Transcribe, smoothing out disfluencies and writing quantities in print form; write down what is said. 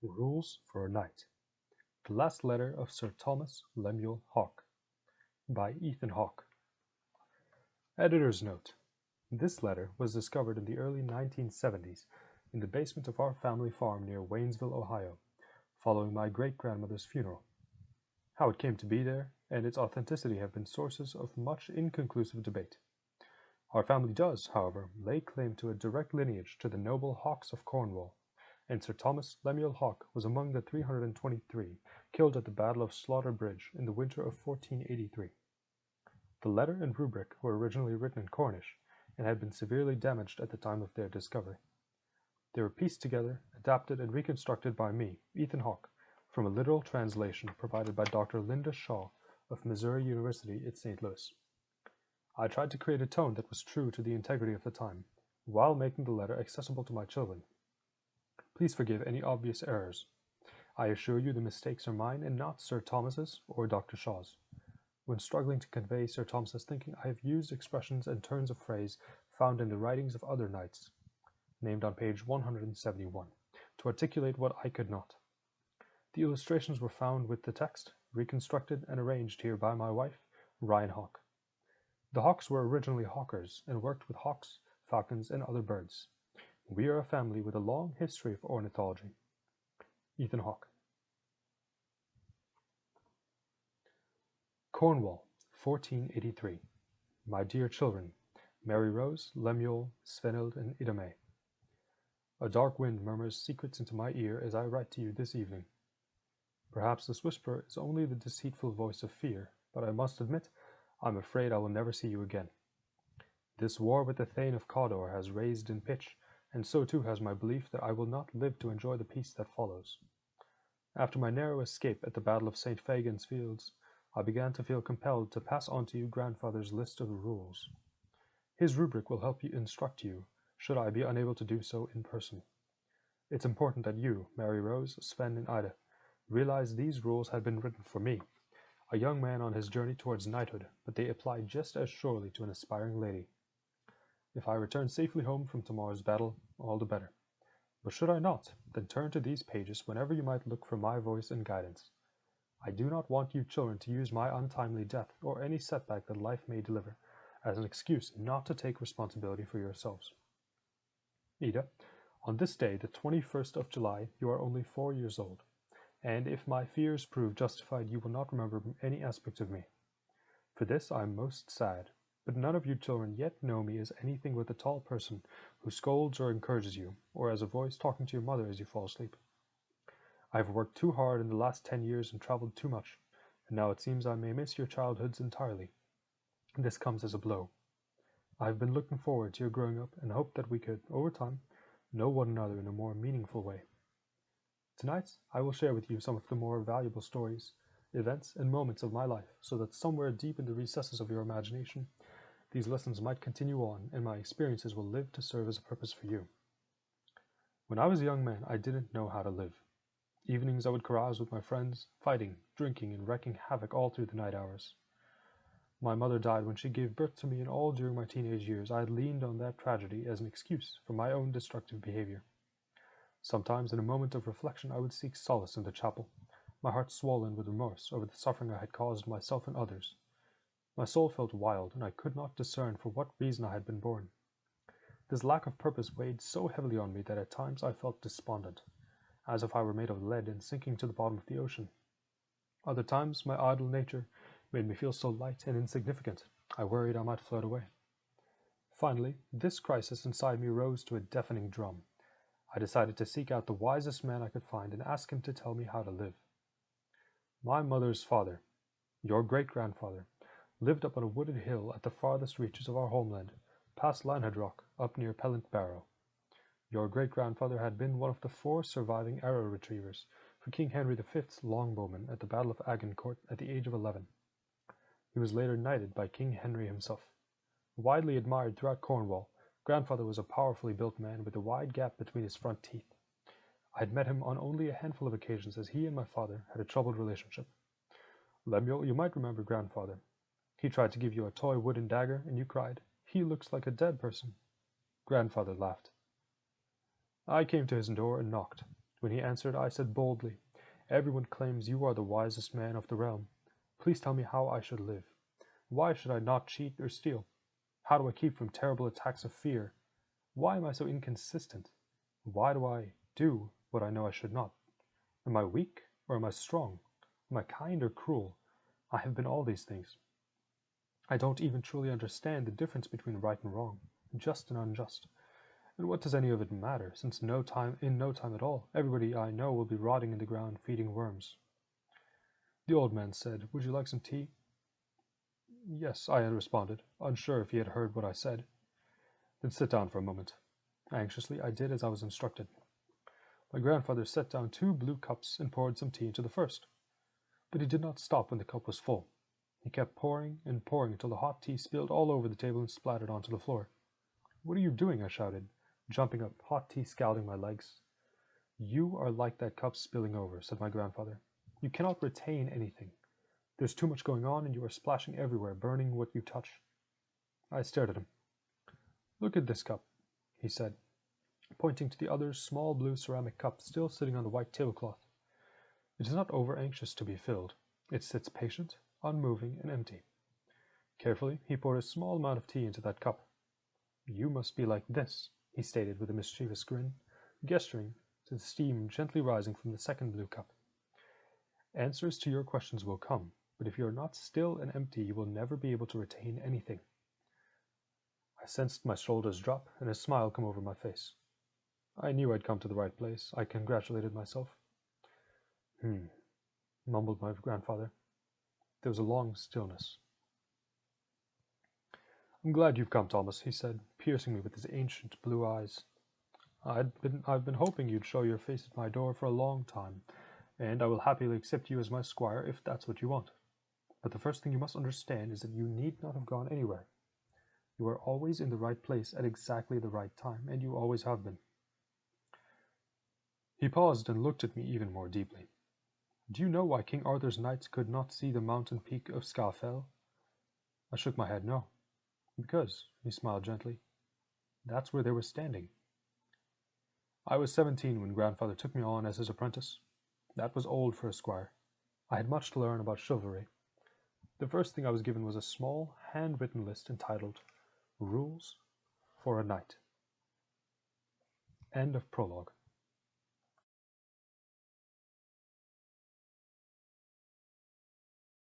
Rules for a Knight. The Last Letter of Sir Thomas Lemuel Hawke by Ethan Hawke. Editor's note: this letter was discovered in the early 1970s in the basement of our family farm near Waynesville, Ohio, following my great-grandmother's funeral. How it came to be there and its authenticity have been sources of much inconclusive debate. Our family does, however, lay claim to a direct lineage to the noble Hawkes of Cornwall, and Sir Thomas Lemuel Hawke was among the 323 killed at the Battle of Slaughter Bridge in the winter of 1483. The letter and rubric were originally written in Cornish, and had been severely damaged at the time of their discovery. They were pieced together, adapted, and reconstructed by me, Ethan Hawke, from a literal translation provided by Dr. Linda Shaw of Missouri University at St. Louis. I tried to create a tone that was true to the integrity of the time, while making the letter accessible to my children. Please forgive any obvious errors. I assure you the mistakes are mine and not Sir Thomas's or Dr. Shaw's. When struggling to convey Sir Thomas's thinking, I have used expressions and turns of phrase found in the writings of other knights, named on page 171, to articulate what I could not. The illustrations were found with the text, reconstructed and arranged here by my wife, Ryan Hawke. The Hawkes were originally hawkers and worked with hawks, falcons, and other birds. We are a family with a long history of ornithology. Ethan Hawke. Cornwall, 1483. My dear children, Mary Rose, Lemuel, Svenild, and Idame. A dark wind murmurs secrets into my ear as I write to you this evening. Perhaps this whisper is only the deceitful voice of fear, but I must admit, I'm afraid I will never see you again. This war with the Thane of Cawdor has raised in pitch, and so too has my belief that I will not live to enjoy the peace that follows. After my narrow escape at the Battle of St. Fagan's Fields, I began to feel compelled to pass on to you grandfather's list of rules. His rubric will help you instruct you, should I be unable to do so in person. It's important that you, Mary Rose, Sven, and Ida, realize these rules had been written for me, a young man on his journey towards knighthood, but they apply just as surely to an aspiring lady. If I return safely home from tomorrow's battle, all the better. But should I not, then turn to these pages whenever you might look for my voice and guidance. I do not want you children to use my untimely death, or any setback that life may deliver, as an excuse not to take responsibility for yourselves. Ida, on this day, the 21st of July, you are only 4 years old, and if my fears prove justified, you will not remember any aspect of me. For this I am most sad, but none of you children yet know me as anything but a tall person who scolds or encourages you, or as a voice talking to your mother as you fall asleep. I have worked too hard in the last 10 years and traveled too much, and now it seems I may miss your childhoods entirely. This comes as a blow. I have been looking forward to your growing up and hoped that we could, over time, know one another in a more meaningful way. Tonight, I will share with you some of the more valuable stories, events, and moments of my life, so that somewhere deep in the recesses of your imagination, these lessons might continue on, and my experiences will live to serve as a purpose for you. When I was a young man, I didn't know how to live. Evenings I would carouse with my friends, fighting, drinking, and wreaking havoc all through the night hours. My mother died when she gave birth to me, and all during my teenage years I had leaned on that tragedy as an excuse for my own destructive behavior. Sometimes, in a moment of reflection, I would seek solace in the chapel, my heart swollen with remorse over the suffering I had caused myself and others. My soul felt wild, and I could not discern for what reason I had been born. This lack of purpose weighed so heavily on me that at times I felt despondent, as if I were made of lead and sinking to the bottom of the ocean. Other times, my idle nature made me feel so light and insignificant, I worried I might float away. Finally, this crisis inside me rose to a deafening drum. I decided to seek out the wisest man I could find and ask him to tell me how to live. My mother's father, your great-grandfather, lived up on a wooded hill at the farthest reaches of our homeland, past Lanhad Rock, up near Pellant Barrow. Your great-grandfather had been one of the 4 surviving arrow retrievers for King Henry V's longbowmen at the Battle of Agincourt at the age of 11. He was later knighted by King Henry himself. Widely admired throughout Cornwall, Grandfather was a powerfully built man with a wide gap between his front teeth. I had met him on only a handful of occasions, as he and my father had a troubled relationship. Lemuel, you might remember Grandfather. He tried to give you a toy wooden dagger, and you cried, "He looks like a dead person." Grandfather laughed. I came to his door and knocked. When he answered, I said boldly, "Everyone claims you are the wisest man of the realm. Please tell me how I should live. Why should I not cheat or steal? How do I keep from terrible attacks of fear? Why am I so inconsistent? Why do I do what I know I should not? Am I weak or am I strong? Am I kind or cruel? I have been all these things. I don't even truly understand the difference between right and wrong, just and unjust. And what does any of it matter, since in no time at all, everybody I know will be rotting in the ground feeding worms?" The old man said, "Would you like some tea?" "Yes," I had responded, unsure if he had heard what I said. "Then sit down for a moment." Anxiously, I did as I was instructed. My grandfather set down 2 blue cups and poured some tea into the first. But he did not stop when the cup was full. He kept pouring and pouring until the hot tea spilled all over the table and splattered onto the floor. "What are you doing?" I shouted, jumping up, hot tea scalding my legs. "You are like that cup spilling over," said my grandfather. "You cannot retain anything. There's too much going on and you are splashing everywhere, burning what you touch." I stared at him. "Look at this cup," he said, pointing to the other small blue ceramic cup still sitting on the white tablecloth. "It is not over-anxious to be filled. It sits patient, unmoving, and empty." Carefully, he poured a small amount of tea into that cup. "You must be like this," he stated with a mischievous grin, gesturing to the steam gently rising from the second blue cup. "Answers to your questions will come, but if you are not still and empty, you will never be able to retain anything." I sensed my shoulders drop and a smile come over my face. I knew I'd come to the right place. I congratulated myself. Mumbled my grandfather. There was a long stillness. "I'm glad you've come, Thomas," he said, piercing me with his ancient blue eyes. I've been hoping you'd show your face at my door for a long time, and I will happily accept you as my squire if that's what you want. But the first thing you must understand is that you need not have gone anywhere. You are always in the right place at exactly the right time, and you always have been." He paused and looked at me even more deeply. "Do you know why King Arthur's knights could not see the mountain peak of Scafell?" I shook my head no. "Because," he smiled gently, "that's where they were standing." I was 17 when grandfather took me on as his apprentice. That was old for a squire. I had much to learn about chivalry. The first thing I was given was a small, handwritten list entitled Rules for a Knight. End of prologue.